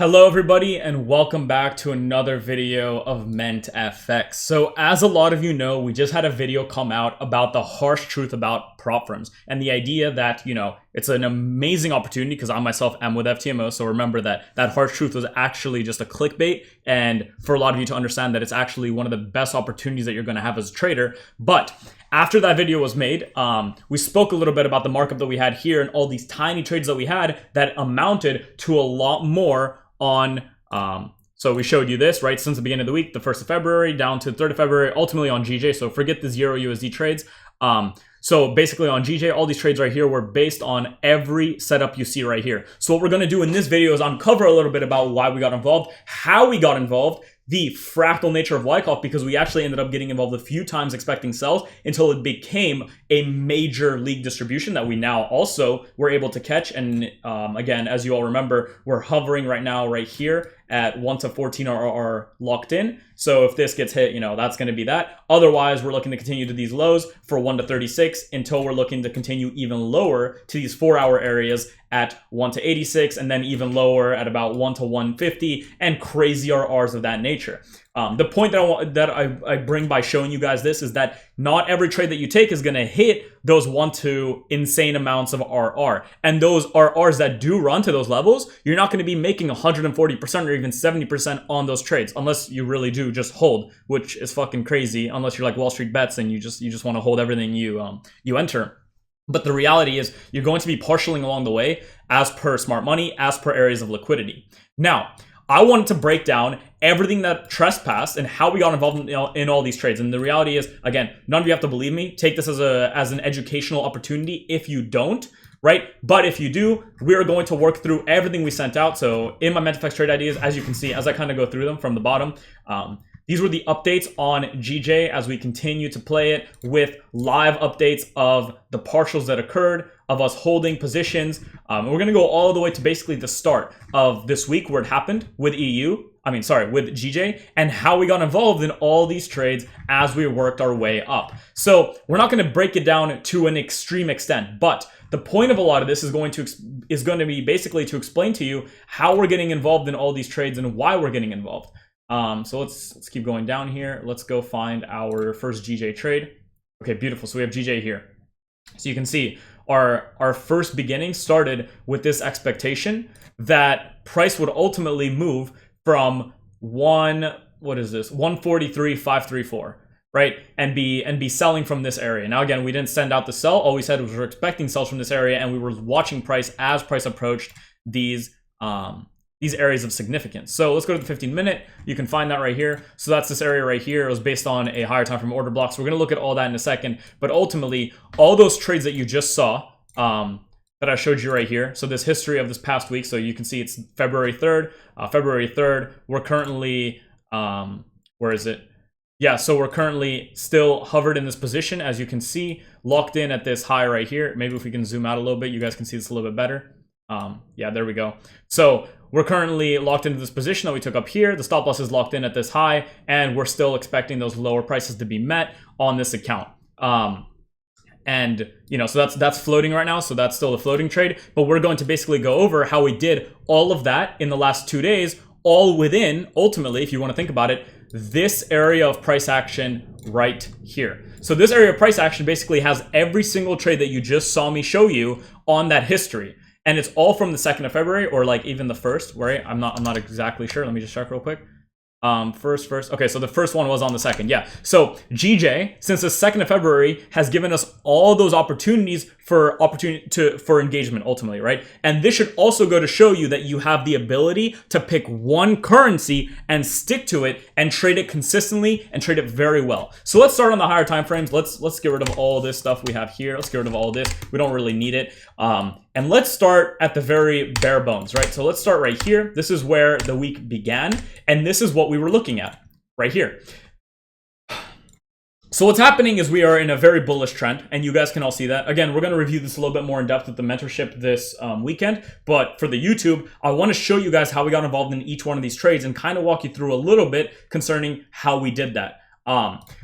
Hello everybody and welcome back to another video of mentfx. So as a lot of you know, we just had a video come out about the harsh truth about prop firms and the idea that, it's an amazing opportunity because I myself am with FTMO. So remember that harsh truth was actually just a clickbait, and for a lot of you to understand that it's actually one of the best opportunities that you're going to have as a trader. But after that video was made, we spoke a little bit about the markup that we had here and all these tiny trades that we had that amounted to a lot more on, so we showed you this, right? Since the beginning of the week, the 1st of February down to the 3rd of February, ultimately on GJ. So forget the zero USD trades. So basically on GJ, all these trades right here were based on every setup you see right here. So what we're going to do in this video is uncover a little bit about why we got involved, how we got involved, the fractal nature of Wyckoff, because we actually ended up getting involved a few times expecting sells until it became a major league distribution that we now also were able to catch. And again, as you all remember, we're hovering right now right here at 1 to 14 are locked in. So if this gets hit, that's going to be that. Otherwise, we're looking to continue to these lows for 1 to 36 until we're looking to continue even lower to these 4-hour areas at 1 to 86, and then even lower at about 1 to 150, and crazy RRs of that nature. The point that I bring by showing you guys this is that not every trade that you take is going to hit those 1 to insane amounts of RR. And those RRs that do run to those levels, you're not going to be making 140% or even 70% on those trades, unless you really do just hold, which is fucking crazy, unless you're like Wall Street Bets and you just want to hold everything you enter. But the reality is you're going to be partialing along the way as per smart money, as per areas of liquidity. Now, I wanted to break down everything that trespassed and how we got involved in all these trades. And the reality is, again, none of you have to believe me. Take this as an educational opportunity if you don't, right? But if you do, we are going to work through everything we sent out. So in my mentfx trade ideas, as you can see, as I kind of go through them from the bottom, these were the updates on GJ as we continue to play it with live updates of the partials that occurred, of us holding positions. We're going to go all the way to basically the start of this week where it happened with with GJ, and how we got involved in all these trades as we worked our way up. So we're not going to break it down to an extreme extent, but the point of a lot of this is going to be basically to explain to you how we're getting involved in all these trades and why we're getting involved. So let's keep going down here. Let's go find our first GJ trade. Okay, beautiful. So we have GJ here. So you can see our first beginning started with this expectation that price would ultimately move from 143.534, right? And be selling from this area. Now again, we didn't send out the sell. All we said was we're expecting sells from this area, and we were watching price as price approached these areas of significance. So let's go to the 15-minute. You can find that right here. So that's this area right here. It was based on a higher time frame order block. So we're going to look at all that in a second. But ultimately, all those trades that you just saw that I showed you right here. So this history of this past week. So you can see it's February 3rd. February 3rd, we're currently, where is it? Yeah, so we're currently still hovered in this position, as you can see, locked in at this high right here. Maybe if we can zoom out a little bit, you guys can see this a little bit better. Yeah, there we go. So we're currently locked into this position that we took up here. The stop loss is locked in at this high, and we're still expecting those lower prices to be met on this account. So that's floating right now. So that's still a floating trade, but we're going to basically go over how we did all of that in the last 2 days, all within, ultimately, if you want to think about it, this area of price action right here. So this area of price action basically has every single trade that you just saw me show you on that history. And it's all from the 2nd of February, or like even the 1st, right? I'm not exactly sure. Let me just check real quick. First. Okay, so the first one was on the 2nd. Yeah. So GJ, since the 2nd of February, has given us all those opportunities for engagement ultimately, right? And this should also go to show you that you have the ability to pick one currency and stick to it and trade it consistently and trade it very well. So let's start on the higher time frames. Let's get rid of all this stuff we have here. Let's get rid of all this. We don't really need it. And let's start at the very bare bones, right? So let's start right here. This is where the week began, and this is what we were looking at right here. So what's happening is we are in a very bullish trend, and you guys can all see that. Again, we're going to review this a little bit more in depth with the mentorship this weekend, but for the YouTube, I want to show you guys how we got involved in each one of these trades and kind of walk you through a little bit concerning how we did that.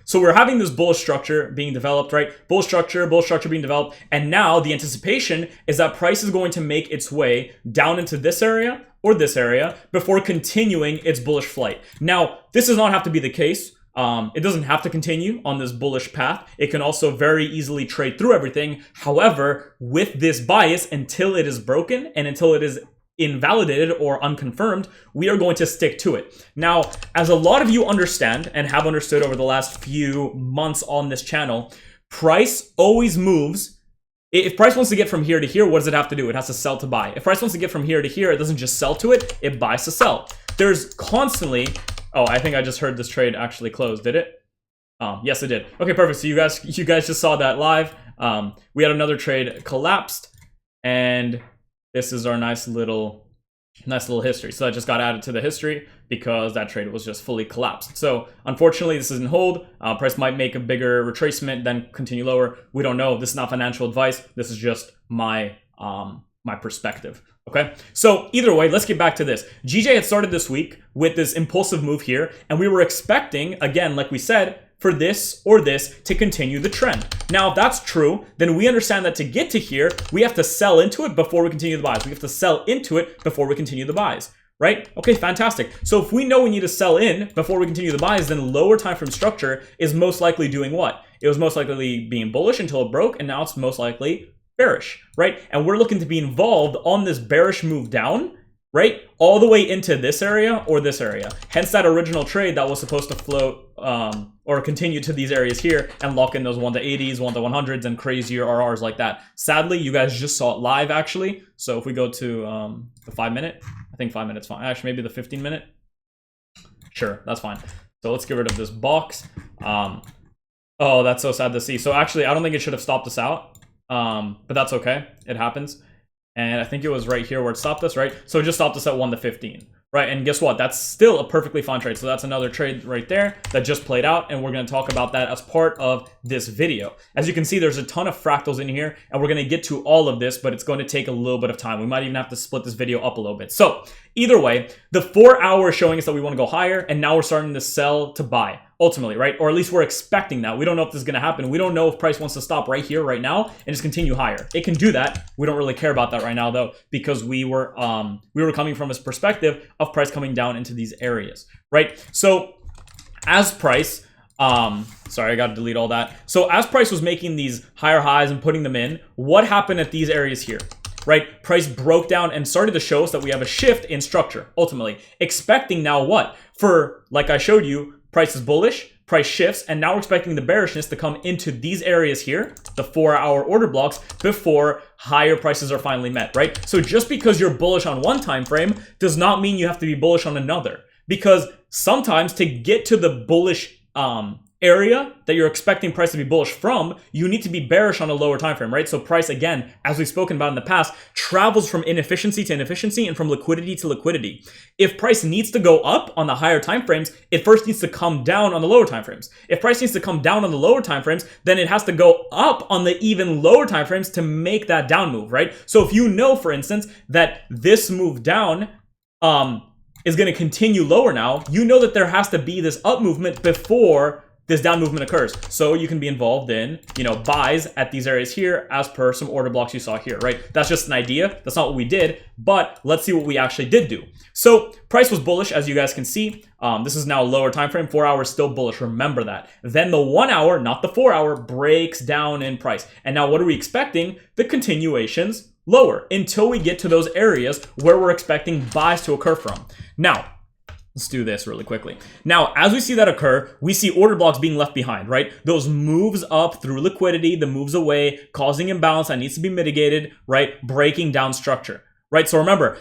So we're having this bullish structure being developed, right? Bullish structure being developed. And now the anticipation is that price is going to make its way down into this area or this area before continuing its bullish flight. Now, this does not have to be the case. It doesn't have to continue on this bullish path. It can also very easily trade through everything. However, with this bias, until it is broken and until it is invalidated or unconfirmed, we are going to stick to it. Now, as a lot of you understand and have understood over the last few months on this channel, price always moves. If price wants to get from here to here, what does it have to do? It has to sell to buy. If price wants to get from here to here, it doesn't just sell to it, it buys to sell. There's constantly, oh, I think I just heard this trade actually close, did it? Yes, it did. Okay, perfect. So you guys just saw that live. We had another trade collapsed, and this is our nice little history. So that just got added to the history because that trade was just fully collapsed. So unfortunately, this isn't hold. Price might make a bigger retracement, then continue lower. We don't know. This is not financial advice. This is just my my perspective. Okay, so either way, let's get back to this. GJ had started this week with this impulsive move here, and we were expecting, again, like we said, for this or this to continue the trend. Now, if that's true, then we understand that to get to here, we have to sell into it before we continue the buys. We have to sell into it before we continue the buys, right? Okay, fantastic. So if we know we need to sell in before we continue the buys, then lower time frame structure is most likely doing what? It was most likely being bullish until it broke, and now it's most likely bearish, right? And we're looking to be involved on this bearish move down, right? All the way into this area or this area. Hence that original trade that was supposed to float or continue to these areas here and lock in those 1 to 80s, 1 to 100s, and crazier RRs like that. Sadly, you guys just saw it live actually. So if we go to the 5 minute, I think 5 minutes fine. Actually, maybe the 15 minute. Sure, that's fine. So let's get rid of this box. Oh, that's so sad to see. So actually, I don't think it should have stopped us out. But that's okay. It happens. And I think it was right here where it stopped us, right? So it just stopped us at 1 to 15, right? And guess what? That's still a perfectly fine trade. So that's another trade right there that just played out. And we're going to talk about that as part of this video. As you can see, there's a ton of fractals in here, and we're going to get to all of this, but it's going to take a little bit of time. We might even have to split this video up a little bit. So either way, the 4 hour is showing us that we want to go higher, and now we're starting to sell to buy. Ultimately, right? Or at least we're expecting that. We don't know if this is going to happen. We don't know if price wants to stop right here, right now, and just continue higher. It can do that. We don't really care about that right now, though, because we were coming from this perspective of price coming down into these areas, right? So as price, sorry, I got to delete all that. So as price was making these higher highs and putting them in, what happened at these areas here? Right? Price broke down and started to show us that we have a shift in structure, ultimately. Expecting now what? For, like I showed you, price is bullish, price shifts, and now we're expecting the bearishness to come into these areas here, the 4 hour order blocks, before higher prices are finally met, right? So just because you're bullish on one time frame does not mean you have to be bullish on another, because sometimes to get to the bullish area that you're expecting price to be bullish from, you need to be bearish on a lower time frame, right? So price, again, as we've spoken about in the past, travels from inefficiency to inefficiency and from liquidity to liquidity. If price needs to go up on the higher time frames, it first needs to come down on the lower time frames. If price needs to come down on the lower time frames, then it has to go up on the even lower time frames to make that down move, right? So if you know, for instance, that this move down is going to continue lower now, you know that there has to be this up movement before this down movement occurs. So you can be involved in, buys at these areas here as per some order blocks you saw here, right? That's just an idea. That's not what we did, but let's see what we actually did do. So price was bullish, as you guys can see. This is now a lower time frame. 4 hours still bullish. Remember that. Then the 1 hour, not the 4 hour, breaks down in price. And now what are we expecting? The continuations lower until we get to those areas where we're expecting buys to occur from. Now, let's do this really quickly. Now, as we see that occur, we see order blocks being left behind, right? Those moves up through liquidity, the moves away, causing imbalance that needs to be mitigated, right? Breaking down structure, right? So remember,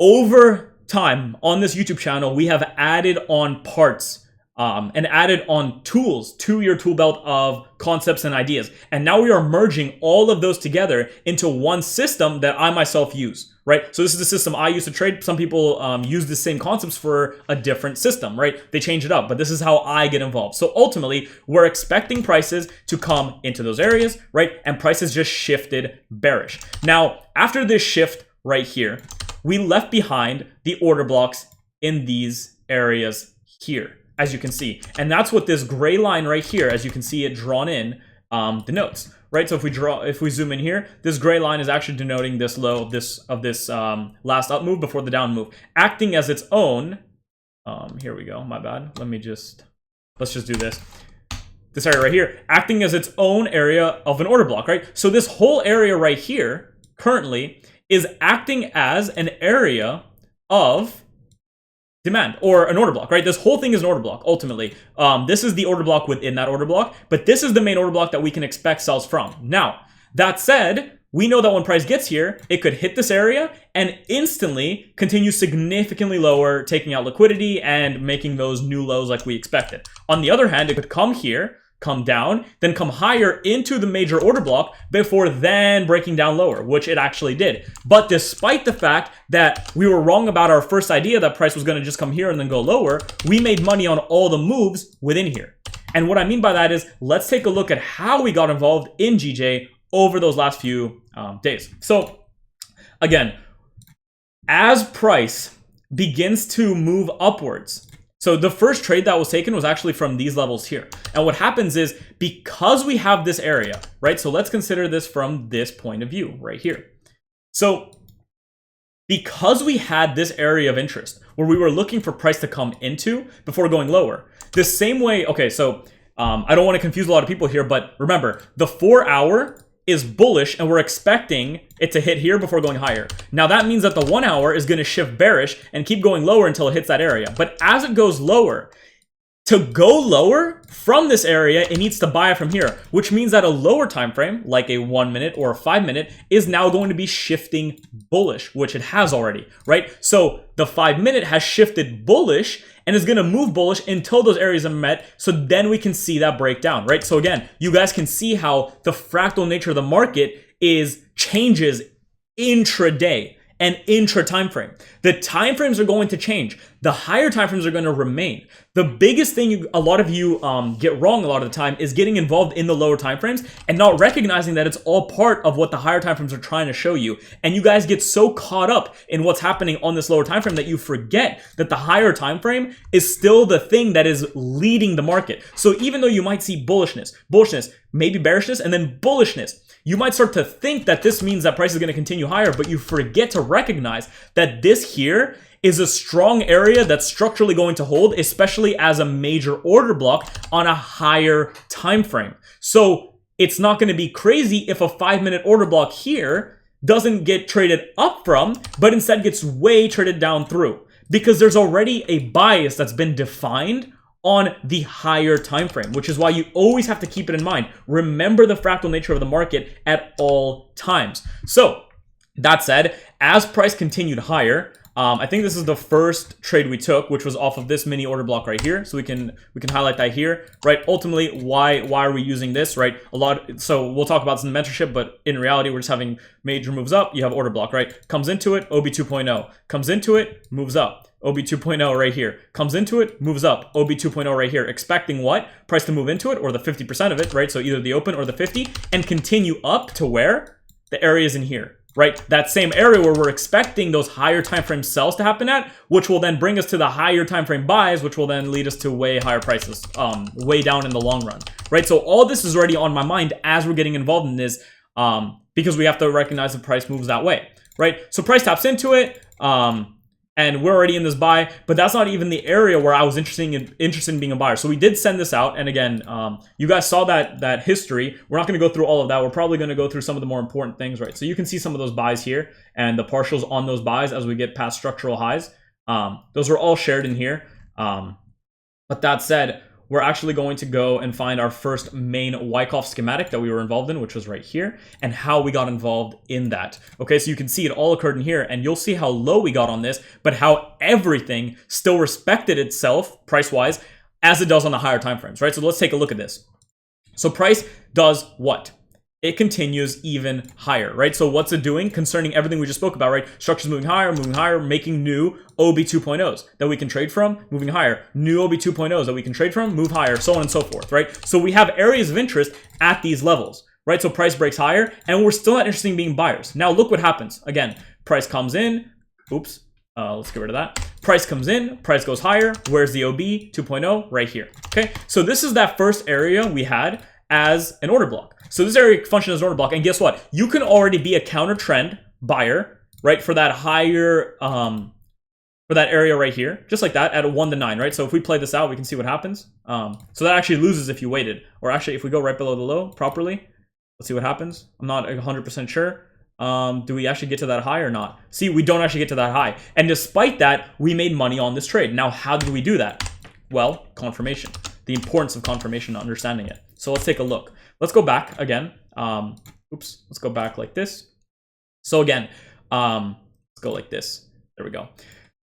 over time on this YouTube channel, we have added on parts and added on tools to your tool belt of concepts and ideas. And now we are merging all of those together into one system that I myself use, right? So this is the system I use to trade. Some people use the same concepts for a different system, right? They change it up, but this is how I get involved. So ultimately, we're expecting prices to come into those areas, right? And prices just shifted bearish. Now, after this shift right here, we left behind the order blocks in these areas here, as you can see. And that's what this gray line right here, as you can see it drawn in, denotes, right? So if we zoom in here, this gray line is actually denoting this low of this last up move before the down move, acting as its own. Here we go. My bad. Let's just do this. This area right here, acting as its own area of an order block, right? So this whole area right here currently is acting as an area of demand or an order block, right? This whole thing is an order block ultimately. This is the order block within that order block, but this is the main order block that we can expect sells from. Now, that said, we know that when price gets here, it could hit this area and instantly continue significantly lower, taking out liquidity and making those new lows like we expected. On the other hand, it could come here, come down, then come higher into the major order block before then breaking down lower, which it actually did. But despite the fact that we were wrong about our first idea that price was going to just come here and then go lower, we made money on all the moves within here. And what I mean by that is, let's take a look at how we got involved in GJ over those last few days. So again, as price begins to move upwards, so the first trade that was taken was actually from these levels here. And what happens is, because we have this area, right? So let's consider this from this point of view right here. So because we had this area of interest where we were looking for price to come into before going lower, the same way, okay, so I don't want to confuse a lot of people here, but remember, the 4 hour is bullish and we're expecting it to hit here before going higher. Now that means that the 1 hour is going to shift bearish and keep going lower until it hits that area. But as it goes lower, to go lower from this area, it needs to buy it from here, which means that a lower time frame, like a 1 minute or a 5 minute, is now going to be shifting bullish, which it has already, right? So the 5 minute has shifted bullish and is going to move bullish until those areas are met. So then we can see that breakdown, right? So again, you guys can see how the fractal nature of the market changes intraday and intra time frame. The time frames are going to change. The higher time frames are going to remain. The biggest thing a lot of you get wrong a lot of the time is getting involved in the lower time frames and not recognizing that it's all part of what the higher time frames are trying to show you. And you guys get so caught up in what's happening on this lower time frame that you forget that the higher time frame is still the thing that is leading the market. So even though you might see bullishness, maybe bearishness, and then bullishness, you might start to think that this means that price is going to continue higher, but you forget to recognize that this here is a strong area that's structurally going to hold, especially as a major order block on a higher time frame. So it's not going to be crazy if a 5 minute order block here doesn't get traded up from, but instead gets way traded down through, because there's already a bias that's been defined on the higher time frame, which is why you always have to keep it in mind. Remember the fractal nature of the market at all times. So that said, as price continued higher, I think this is the first trade we took, which was off of this mini order block right here. So we can highlight that here, right? Ultimately, why are we using this, right? So we'll talk about this in the mentorship, but in reality, we're just having major moves up. You have order block, right? Comes into it, OB 2.0. Comes into it, moves up. OB 2.0 right here. Comes into it, moves up. OB 2.0 right here. Expecting what? Price to move into it, or the 50% of it, right? So either the open or the 50, and continue up to where? The area is in here, right? That same area where we're expecting those higher time frame sells to happen at, which will then bring us to the higher time frame buys, which will then lead us to way higher prices, way down in the long run, right? So all this is already on my mind as we're getting involved in this, because we have to recognize the price moves that way, right? So price taps into it, and we're already in this buy, but that's not even the area where I was interested in being a buyer. So we did send this out, and again, you guys saw that history. We're not going to go through all of that. We're probably going to go through some of the more important things, right? So you can see some of those buys here and the partials on those buys as we get past structural highs. Those are all shared in here. But that said, we're actually going to go and find our first main Wyckoff schematic that we were involved in, which was right here, and how we got involved in that. Okay, so you can see it all occurred in here, and you'll see how low we got on this, but how everything still respected itself price-wise as it does on the higher time frames, right? So let's take a look at this. So price does what? It continues even higher, right? So what's it doing concerning everything we just spoke about, right? Structure's moving higher, making new OB 2.0s that we can trade from, moving higher. New OB 2.0s that we can trade from, move higher, so on and so forth, right? So we have areas of interest at these levels, right? So price breaks higher, and we're still not interested in being buyers. Now look what happens. Again, price comes in. Oops. Let's get rid of that. Price comes in, price goes higher. Where's the OB 2.0? Right here. Okay, so this is that first area we had as an order block. So this area functions as an order block, and guess what? You can already be a counter trend buyer, right, for that higher, for that area right here, just like that, at a 1 to 9, right? So if we play this out, we can see what happens. So that actually loses if you waited, or actually if we go right below the low properly, let's see what happens. I'm not 100% sure. Do we actually get to that high or not? See, we don't actually get to that high. And despite that, we made money on this trade. Now, how did we do that? Well, confirmation. The importance of confirmation, understanding it. So let's take a look. Let's go back again. Let's go back like this. So again, let's go like this. There we go.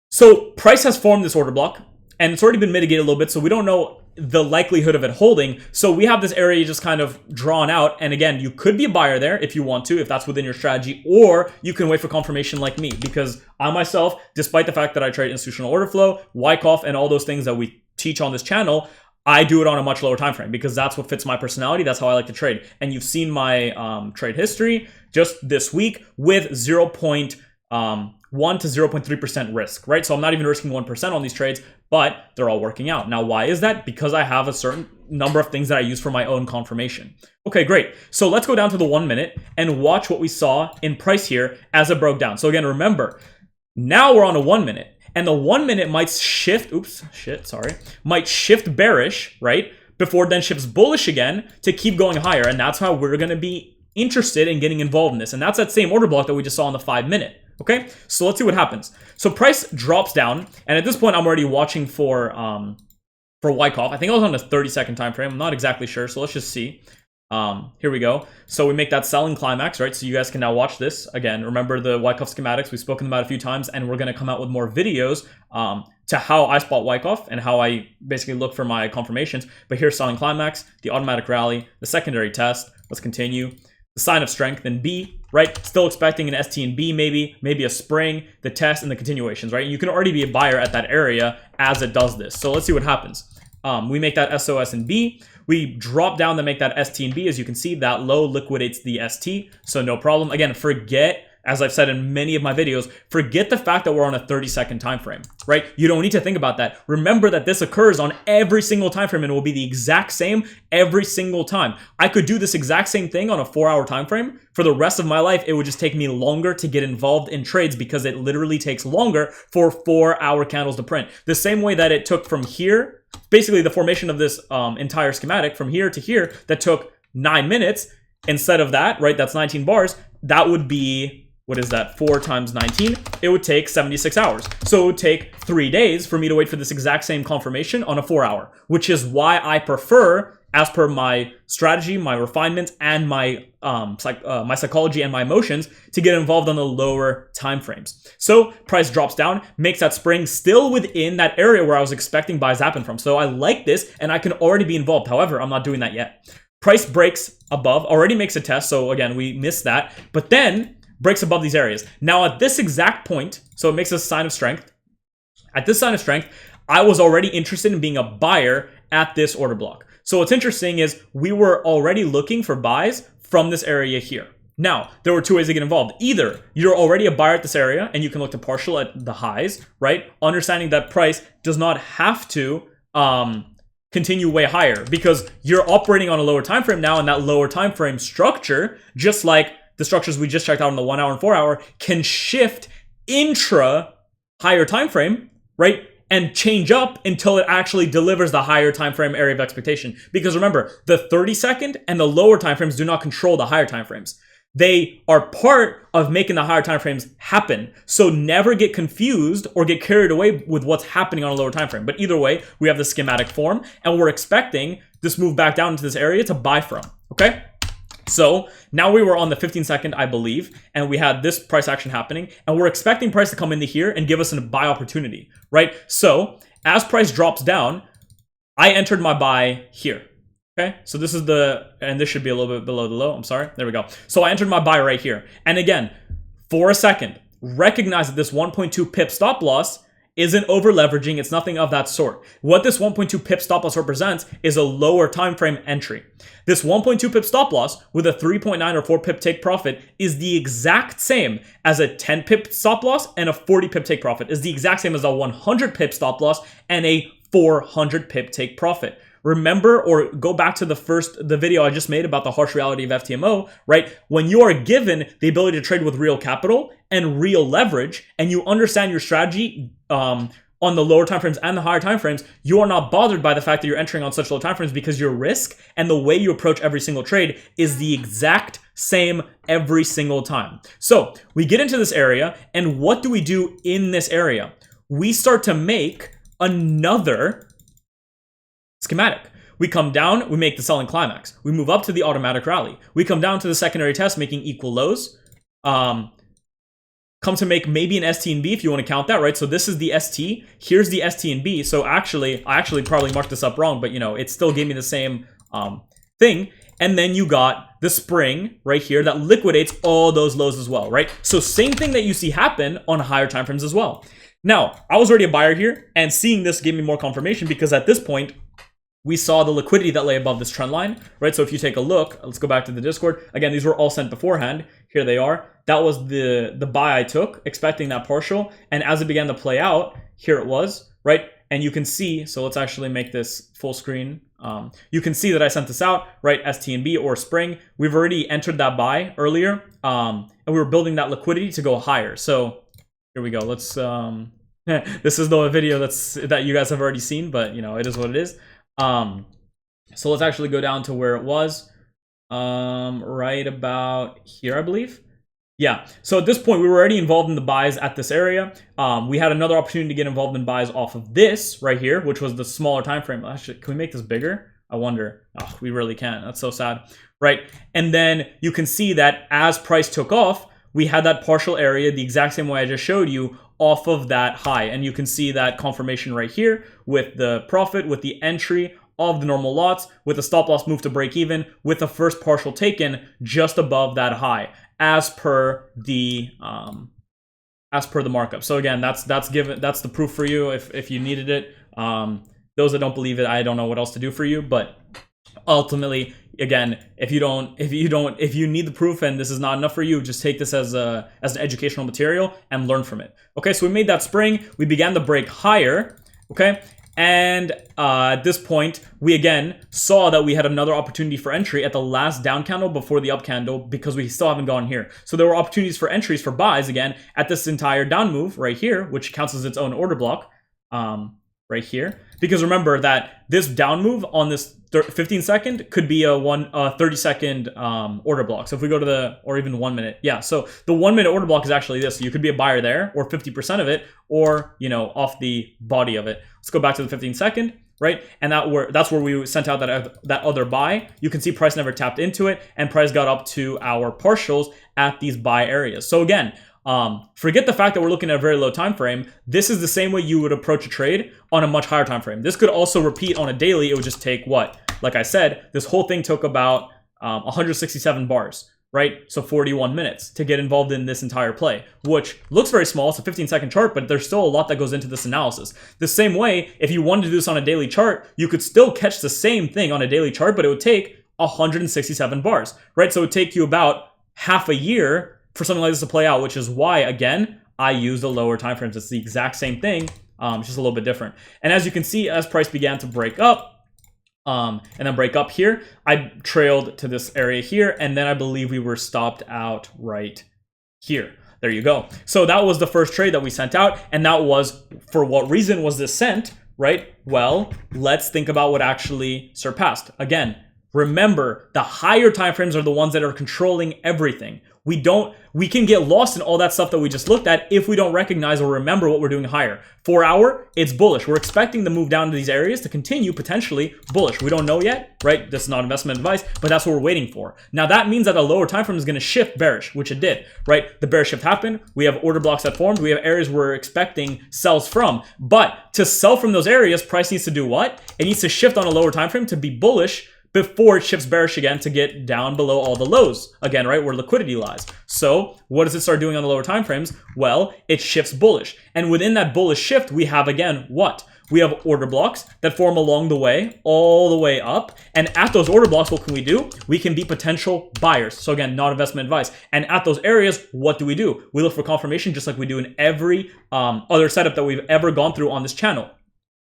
So price has formed this order block, and it's already been mitigated a little bit, so we don't know the likelihood of it holding. So we have this area just kind of drawn out, and again, you could be a buyer there if you want to, if that's within your strategy, or you can wait for confirmation like me, because I myself, despite the fact that I trade institutional order flow, Wyckoff, and all those things that we teach on this channel, I do it on a much lower time frame because that's what fits my personality. That's how I like to trade. And you've seen my trade history just this week with 0.1 to 0.3% risk, right? So I'm not even risking 1% on these trades, but they're all working out. Now, why is that? Because I have a certain number of things that I use for my own confirmation. Okay, great. So let's go down to the 1 minute and watch what we saw in price here as it broke down. So again, remember, now we're on a 1 minute. And the 1 minute might shift, might shift bearish, right? Before it then shifts bullish again to keep going higher. And that's how we're going to be interested in getting involved in this. And that's that same order block that we just saw in the 5 minute. Okay, so let's see what happens. So price drops down. And at this point, I'm already watching for Wyckoff. I think I was on a 30-second time frame. I'm not exactly sure. So let's just see. Here we go. So we make that selling climax, right? So you guys can now watch this again. Remember the Wyckoff schematics, we've spoken about a few times, and we're going to come out with more videos to how I spot Wyckoff and how I basically look for my confirmations. But here's selling climax, the automatic rally, the secondary test. Let's continue. The sign of strength in B, right? Still expecting an ST in B, maybe a spring, the test, and the continuations, right? You can already be a buyer at that area as it does this. So let's see what happens. We make that SOS in B. We drop down to make that ST in B. As you can see, that low liquidates the ST. So no problem. Again, forget, as I've said in many of my videos, forget the fact that we're on a 30-second time frame, right? You don't need to think about that. Remember that this occurs on every single time frame and it will be the exact same every single time. I could do this exact same thing on a 4-hour time frame. For the rest of my life, it would just take me longer to get involved in trades because it literally takes longer for 4-hour candles to print. The same way that it took from here, basically the formation of this entire schematic from here to here that took 9 minutes. Instead of that, right, that's 19 bars. That would be, what is that, 4 times 19? It would take 76 hours. So it would take 3 days for me to wait for this exact same confirmation on a 4-hour, which is why I prefer, as per my strategy, my refinements, and my my psychology and my emotions, to get involved on the lower time frames. So price drops down, makes that spring still within that area where I was expecting buys happen from. So I like this and I can already be involved. However, I'm not doing that yet. Price breaks above, already makes a test. So again, we missed that, but then breaks above these areas. Now at this exact point, so it makes a sign of strength. At this sign of strength, I was already interested in being a buyer at this order block. So what's interesting is we were already looking for buys from this area here. Now, there were 2 ways to get involved. Either you're already a buyer at this area and you can look to partial at the highs, right? Understanding that price does not have to continue way higher because you're operating on a lower time frame now, and that lower time frame structure, just like the structures we just checked out in the 1 hour and 4 hour, can shift intra higher time frame, right? And change up until it actually delivers the higher time frame area of expectation. Because remember, the 30-second and the lower time frames do not control the higher time frames. They are part of making the higher time frames happen. So never get confused or get carried away with what's happening on a lower time frame. But either way, we have the schematic form, and we're expecting this move back down into this area to buy from. Okay? So now we were on the 15-second, I believe, and we had this price action happening, and we're expecting price to come into here and give us a buy opportunity, right? So as price drops down, I entered my buy here. Okay, so this is and this should be a little bit below the low. I'm sorry. There we go. So I entered my buy right here. And again, for a second, recognize that this 1.2 pip stop loss isn't over leveraging. It's nothing of that sort. What this 1.2 pip stop loss represents is a lower time frame entry. This 1.2 pip stop loss with a 3.9 or 4 pip take profit is the exact same as a 10 pip stop loss, and a 40 pip take profit is the exact same as a 100 pip stop loss and a 400 pip take profit. Remember, or go back to the video I just made about the harsh reality of FTMO, right? When you are given the ability to trade with real capital and real leverage, and you understand your strategy on the lower time frames and the higher time frames, you are not bothered by the fact that you're entering on such low time frames, because your risk and the way you approach every single trade is the exact same every single time. So we get into this area, and what do we do in this area? We start to make another schematic. We come down, we make the selling climax. We move up to the automatic rally. We come down to the secondary test, making equal lows. Come to make maybe an ST and B if you want to count that, right? So this is the ST. Here's the ST and B. So actually, I actually probably marked this up wrong, but you know, it still gave me the same thing. And then you got the spring right here that liquidates all those lows as well, right? So same thing that you see happen on higher time frames as well. Now, I was already a buyer here, and seeing this gave me more confirmation, because at this point, we saw the liquidity that lay above this trend line, right? So if you take a look, let's go back to the Discord. Again, these were all sent beforehand. Here they are. That was the buy I took, expecting that partial. And as it began to play out, here it was, right? And you can see, so let's actually make this full screen. You can see that I sent this out, right? STNB or spring. We've already entered that buy earlier, and we were building that liquidity to go higher. So here we go. Let's, this is the video that you guys have already seen, but you know, it is what it is. So let's actually go down to where it was, right about here, I believe. Yeah, so at this point, we were already involved in the buys at this area. We had another opportunity to get involved in buys off of this right here, which was the smaller time frame. Actually, can we make this bigger? I wonder. Oh, we really can't. That's so sad, right? And then you can see that as price took off, we had that partial area the exact same way I just showed you off of that high. And you can see that confirmation right here with the profit, with the entry of the normal lots, with the stop loss move to break even, with the first partial taken just above that high, as per the markup. So again, that's the proof for you if you needed it. Those that don't believe it, I don't know what else to do for you, but ultimately, again, if you need the proof and this is not enough for you, just take this as an educational material and learn from it. Okay, so we made that spring, we began to break higher, okay? And at this point, we again saw that we had another opportunity for entry at the last down candle before the up candle, because we still haven't gone here. So there were opportunities for entries for buys again at this entire down move right here, which counts as its own order block right here. Because remember that this down move on this 15 second could be a 30 second order block. So if we go to or even 1 minute, yeah. So the 1 minute order block is actually this. So you could be a buyer there, or 50% of it, or you know, off the body of it. Let's go back to the 15 second, right? And that's where we sent out that other buy. You can see price never tapped into it, and price got up to our partials at these buy areas. So again, forget the fact that we're looking at a very low time frame. This is the same way you would approach a trade on a much higher time frame. This could also repeat on a daily. It would just take what? Like I said, this whole thing took about 167 bars, right? So 41 minutes to get involved in this entire play, which looks very small. It's a 15-second chart, but there's still a lot that goes into this analysis. The same way, if you wanted to do this on a daily chart, you could still catch the same thing on a daily chart, but it would take 167 bars, right? So it would take you about half a year for something like this to play out, which is why, again, I use the lower time frames. It's the exact same thing, just a little bit different. And as you can see, as price began to break up, and then break up here, I trailed to this area here, and then I believe we were stopped out right here. There you go. So that was the first trade that we sent out, and that was, for what reason was this sent, right? Well, let's think about what actually surpassed. Again, remember, the higher time frames are the ones that are controlling everything. We can get lost in all that stuff that we just looked at if we don't recognize or remember what we're doing higher. 4 hour, it's bullish. We're expecting the move down to these areas to continue potentially bullish. We don't know yet, right? This is not investment advice, but that's what we're waiting for. Now that means that a lower time frame is going to shift bearish, which it did, right? The bearish shift happened. We have order blocks that formed. We have areas we're expecting sells from. But to sell from those areas, price needs to do what? It needs to shift on a lower time frame to be bullish before it shifts bearish again to get down below all the lows again, right, where liquidity lies. So what does it start doing on the lower time frames? Well, it shifts bullish, and within that bullish shift, we have again what? We have order blocks that form along the way, all the way up, and at those order blocks, what can we do? We can be potential buyers. So again, not investment advice. And at those areas, what do? We look for confirmation, just like we do in every other setup that we've ever gone through on this channel.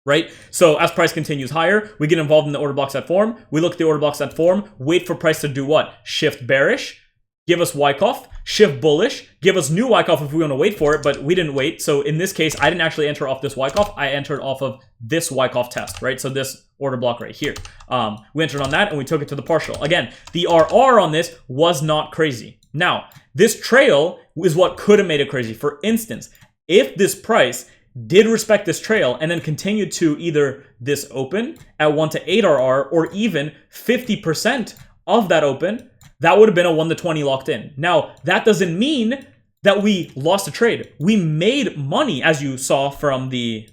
right? So as price continues higher, we get involved in the order blocks that form. We look at the order blocks that form, wait for price to do what? Shift bearish, give us Wyckoff, shift bullish, give us new Wyckoff if we want to wait for it, but we didn't wait. So in this case, I didn't actually enter off this Wyckoff. I entered off of this Wyckoff test, right? So this order block right here. We entered on that and we took it to the partial. Again, the RR on this was not crazy. Now, this trail is what could have made it crazy. For instance, if this price did respect this trail and then continued to either this open at 1 to 8 RR or even 50% of that open, that would have been a 1 to 20 locked in. Now, that doesn't mean that we lost a trade. We made money, as you saw from the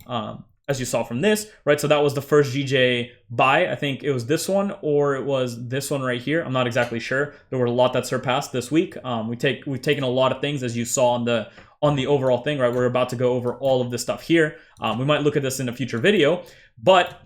this, right? So that was the first GJ buy. I think it was this one or it was this one right here. I'm not exactly sure. There were a lot that surpassed this week. We've taken a lot of things, as you saw on the overall thing, right? We're about to go over all of this stuff here. We might look at this in a future video, but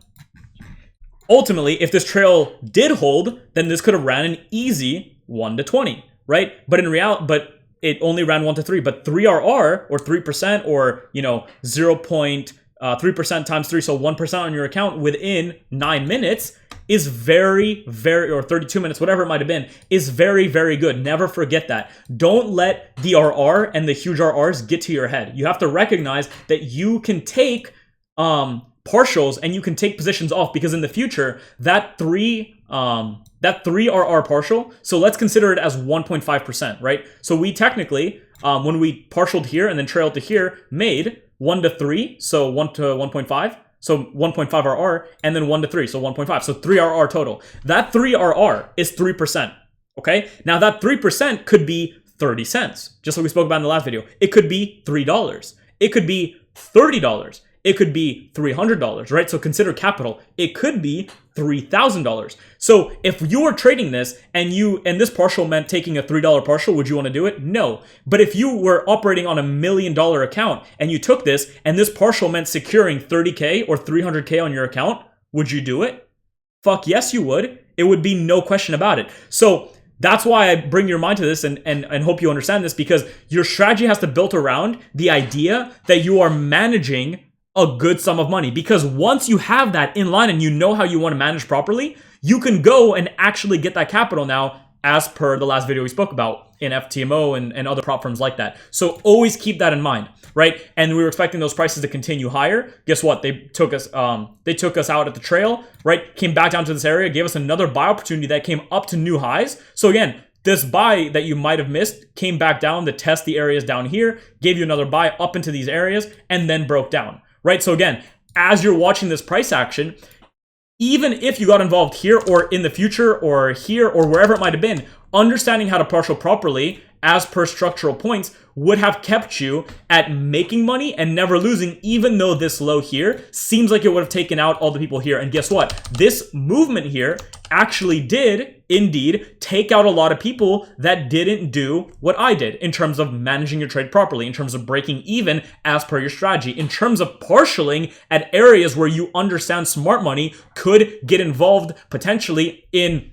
ultimately, if this trail did hold, then this could have ran an easy 1 to 20, right? But in reality, it only ran 1 to 3, but 3 RR or 3% or, 0.3% times 3, so 1% on your account within 9 minutes is very, very, or 32 minutes, whatever it might have been, is very, very good. Never forget that. Don't let the RR and the huge RRs get to your head. You have to recognize that you can take partials and you can take positions off, because in the future, that 3 RR partial, so let's consider it as 1.5%, right? So we technically, when we partialed here and then trailed to here, made 1 to 3, so 1 to 1.5, so 1.5 RR, and then 1 to 3, so 1.5, so 3 RR total. That 3 RR is 3%, okay? Now that 3% could be 30 cents, just like we spoke about in the last video. It could be $3. It could be $30. It could be $300, right? So consider capital. It could be $3,000. So if you were trading this and this partial meant taking a $3 partial, would you want to do it? No. But if you were operating on $1 million account and you took this and this partial meant securing 30K or 300K on your account, would you do it? Fuck yes, you would. It would be no question about it. So that's why I bring your mind to this and hope you understand this, because your strategy has to be built around the idea that you are managing a good sum of money. Because once you have that in line and you know how you want to manage properly, you can go and actually get that capital now, as per the last video we spoke about in FTMO and other prop firms like that. So always keep that in mind, right? And we were expecting those prices to continue higher. Guess what? They took us out at the trail, right? Came back down to this area, gave us another buy opportunity that came up to new highs. So again, this buy that you might have missed came back down to test the areas down here, gave you another buy up into these areas, and then broke down. Right? So again, as you're watching this price action, even if you got involved here or in the future or here or wherever it might have been, understanding how to partial properly as per structural points would have kept you at making money and never losing, even though this low here seems like it would have taken out all the people here. And guess what? This movement here actually did indeed take out a lot of people that didn't do what I did in terms of managing your trade properly, in terms of breaking even as per your strategy, in terms of partialing at areas where you understand smart money could get involved potentially in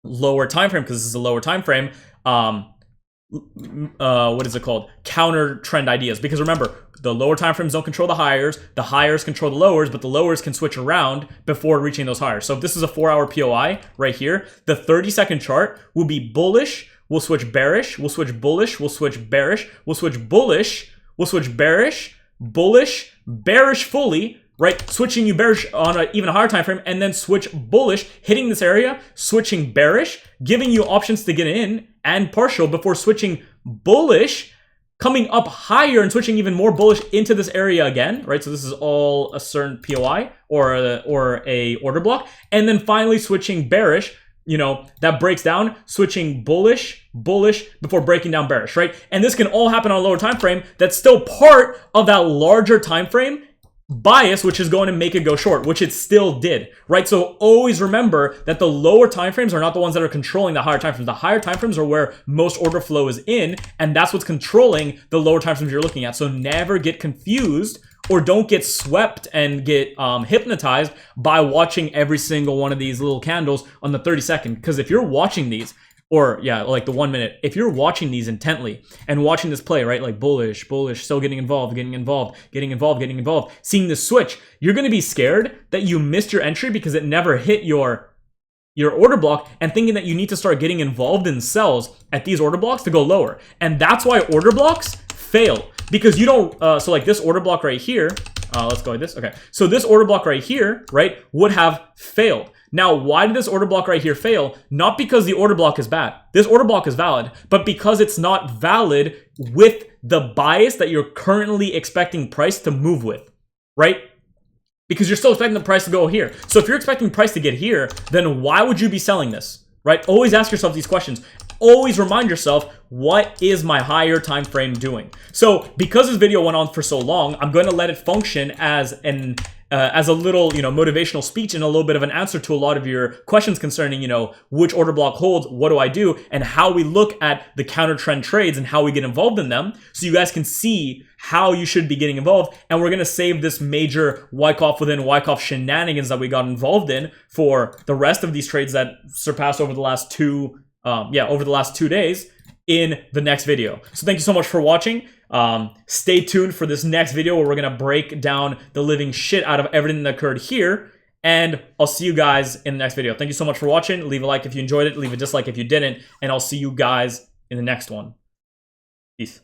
lower time frame, because this is a lower time frame. What is it called? Counter trend ideas. Because remember, the lower time frames don't control the higher control the lowers, but the lowers can switch around before reaching those higher. So if this is a 4-hour POI right here, the 30-second chart will be bullish, we'll switch bearish, we'll switch bullish, we'll switch bearish, we'll switch bullish, we'll switch bearish, bullish, bearish fully, right? Switching you bearish on an even higher time frame, and then switch bullish, hitting this area, switching bearish, giving you options to get in and partial before switching bullish, coming up higher and switching even more bullish into this area again, right? So this is all a certain POI or a order block, and then finally switching bearish, that breaks down, switching bullish before breaking down bearish, right? And this can all happen on a lower time frame that's still part of that larger time frame bias, which is going to make it go short, which it still did, right? So always remember that the lower time frames are not the ones that are controlling the higher time frames. The higher time frames are where most order flow is in, and that's what's controlling the lower time frames you're looking at. So never get confused or don't get swept and get hypnotized by watching every single one of these little candles on the 30-second. Because if you're watching these or yeah, like the 1 minute, if you're watching these intently and watching this play, right, like bullish, still getting involved, seeing this switch, you're going to be scared that you missed your entry because it never hit your order block, and thinking that you need to start getting involved in sells at these order blocks to go lower. And that's why order blocks fail, because you don't, so like this order block right here, let's go like this. Okay, so this order block right here, right, would have failed. Now, why did this order block right here fail? Not because the order block is bad. This order block is valid, but because it's not valid with the bias that you're currently expecting price to move with, right? Because you're still expecting the price to go here. So if you're expecting price to get here, then why would you be selling this, right? Always ask yourself these questions. Always remind yourself, what is my higher time frame doing? So because this video went on for so long, I'm going to let it function as a little, motivational speech and a little bit of an answer to a lot of your questions concerning, which order block holds, what do I do, and how we look at the counter trend trades and how we get involved in them, so you guys can see how you should be getting involved. And we're going to save this major Wyckoff within Wyckoff shenanigans that we got involved in for the rest of these trades that surpassed over the last two days in the next video. So thank you so much for watching. Stay tuned for this next video where we're going to break down the living shit out of everything that occurred here. And I'll see you guys in the next video. Thank you so much for watching. Leave a like if you enjoyed it. Leave a dislike if you didn't. And I'll see you guys in the next one. Peace.